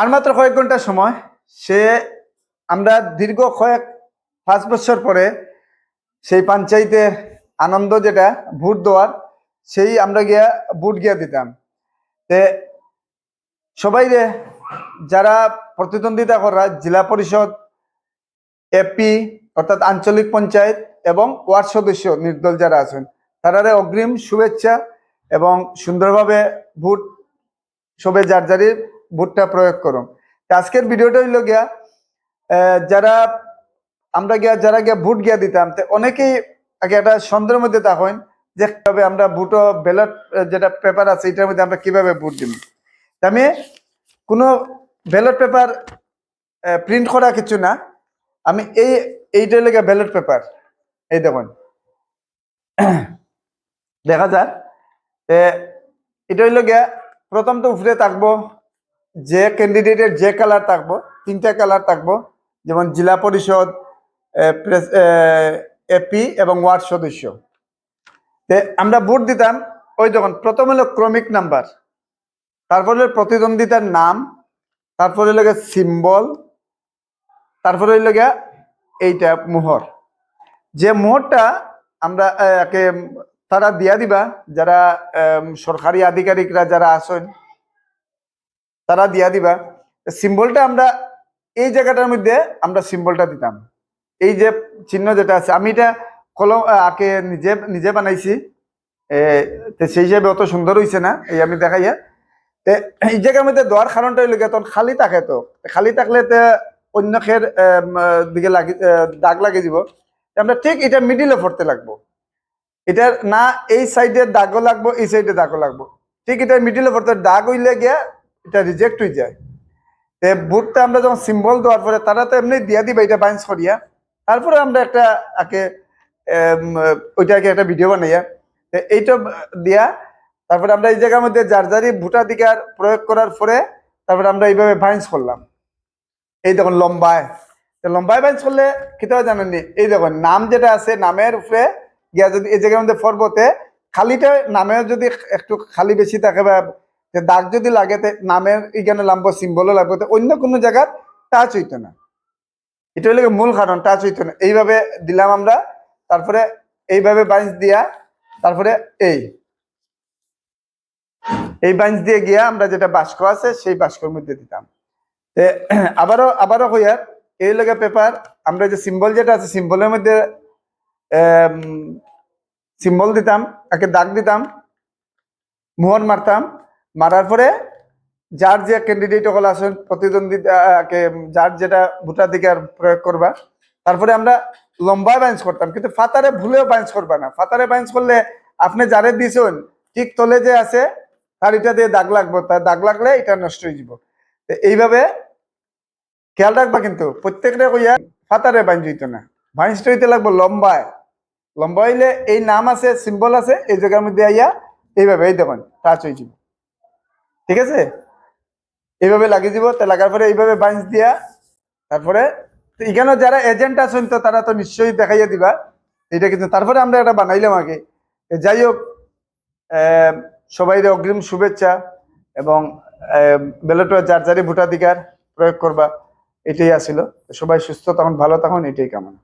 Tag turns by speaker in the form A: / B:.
A: আর মাত্র কয়েক ঘন্টা সময় সে আমরা দীর্ঘ 5 বছর পরে সেই পঞ্চায়েতের আনন্দ যেটা ভোট দেওয়ার, সেই আমরা গিয়া ভোট গিয়া দিতাম। তে সবাই রে যারা প্রতিদ্বন্দ্বিতা করা জেলা পরিষদ, এপি অর্থাৎ আঞ্চলিক পঞ্চায়েত এবং ওয়ার্ড সদস্য নির্দল যারা আছেন তারা অগ্রিম শুভেচ্ছা এবং সুন্দরভাবে ভোট সবে যার যারির ভোটটা প্রয়োগ করুন। আজকের ভিডিওটা হইল গিয়া যারা আমরা যারা ভোট গিয়া দিতাম অনেকেই আগে একটা সন্দেহের মধ্যে থাকেন যে কিভাবে আমরা ভোট ব্যালট যেটা পেপার আছে এটার মধ্যে আমরা কিভাবে ভোট দিব। আমি কোনো ব্যালট পেপার প্রিন্ট করা কিছু না, আমি এইটা লেগে ব্যালট পেপার এই দেখুন দেখা যায়। এটা হইল গিয়া প্রথম তো উপরে থাকবো যে ক্যান্ডিডেটের যে কালার থাকবো, 3টা কালার থাকবো, যেমন জেলা পরিষদ, এপি এবং ওয়ার্ড সদস্য। আমরা ভোট দিতাম ওই যখন প্রথম হলো ক্রমিক নাম্বার, তারপরে প্রতিদ্বন্দ্বিতার নাম, তারপরে হলো সিম্বল, তারপরে হইল গিয়া এইটা মোহর। যে মোহরটা আমরা তারা দিয়া দিবা, যারা সরকারি আধিকারিকরা যারা আছেন তারা দিয়া দিবা। সিম্বলটা আমরা এই জায়গাটার মধ্যে আমরা সিম্বলটা দিতাম। এই যে চিহ্ন যেটা আছে, আমি এটা কলম নিজে বানাইছি, সেই হিসাবে অত সুন্দর হয়েছে না, এই আমি দেখাইয়া। এই জায়গার মধ্যে দেওয়ার কারণটা হইল গিয়ে তখন খালি থাকে, তো খালি থাকলে অন্য খের দিকে দাগ লাগে যাব। আমরা ঠিক এটা মিডিলে পড়তে লাগবো, এটা না এই সাইডে দাগও লাগবো এই সাইডে দাগও লাগবো, ঠিক এটা মিডিলে পড়তে দাগ হইলে গিয়া এটা রিজেক্ট হয়ে যায়। ভোটটা আমরা যখন সিম্বল দেওয়ার পরে তারা তো এমনি দিয়া দিবা এটা বাইন্স করিয়া, তারপরে আমরা একটা ওইটাকে একটা ভিডিও বানাইয়া এইটা দিয়া তারপরে আমরা এই জায়গার মধ্যে যার যারই ভোটাধিকার প্রয়োগ করার পরে তারপরে আমরা এইভাবে বাইন্স করলাম। এই দেখুন লম্বায় বাইন্স করলে কিতা জানেননি, এই দেখুন নাম যেটা আছে নামের উপরে গিয়া যদি এই জায়গার মধ্যে পর্বতে খালিটা নামের যদি একটু খালি বেশি থাকে বা দাগ যদি লাগে নামের এখানে লাগবো, সিম্বলও লাগবো, অন্য কোনো জায়গায় টাচ হইতো না। এটা হলো মূল কারণ, টাচ হইতো না। এইভাবে দিলাম আমরা, তারপরে এইভাবে বাইন্স দিয়া তারপরে এই বাইন্স দিয়ে গিয়া আমরা যেটা বাস্ক আছে সেই বাস্কর মধ্যে দিতাম। আবারও হইয়ার এই লগে পেপার আমরা যে সিম্বল যেটা আছে সিম্বলের মধ্যে সিম্বল দিতাম, দাগ দিতাম, মোহর মারতাম, মারার পরে যার যে ক্যান্ডিডেট হল আসেন প্রতিদ্বন্দ্বিতাকে যার যেটা ভোটাধিকার প্রয়োগ করবা, তারপরে আমরা লম্বা বাইন্স করতাম, কিন্তু ফাতারে ভুলেও বাইন্স করবা না। ফাতারে বাইন্স করলে আপনি যারে দিয়েছেন ঠিক তলে যে আছে তার এটা দিয়ে দাগ লাগবো, তার দাগ লাগলে এটা নষ্ট হয়ে যাব। এইভাবে খেয়াল রাখবা, কিন্তু প্রত্যেকটা কইয়া ফাতারে বাইন্স হইতো না, বাইন্সটা হইতে লাগবো লম্বায়। লম্বা হইলে এই নাম আছে সিম্বল আছে এই জায়গার মধ্যে আইয়া এইভাবে এই দেখুন টাচ হয়ে যাব, ঠিক আছে? এইভাবে লাগিয়ে দিব, লাগার পরে এইভাবে বাইন্স দিয়া তারপরে এখানে যারা এজেন্ট আছেন তো তারা তো নিশ্চয়ই দেখাইয়া দিবা এটা, কিন্তু তারপরে আমরা এটা বানাইলাম আগে। যাই হোক, সবাই অগ্রিম শুভেচ্ছা এবং ব্যালটে যার যারই ভোটাধিকার প্রয়োগ করবা, এটাই আসিল। সবাই সুস্থ তখন ভালো তখন এটাই কামনা।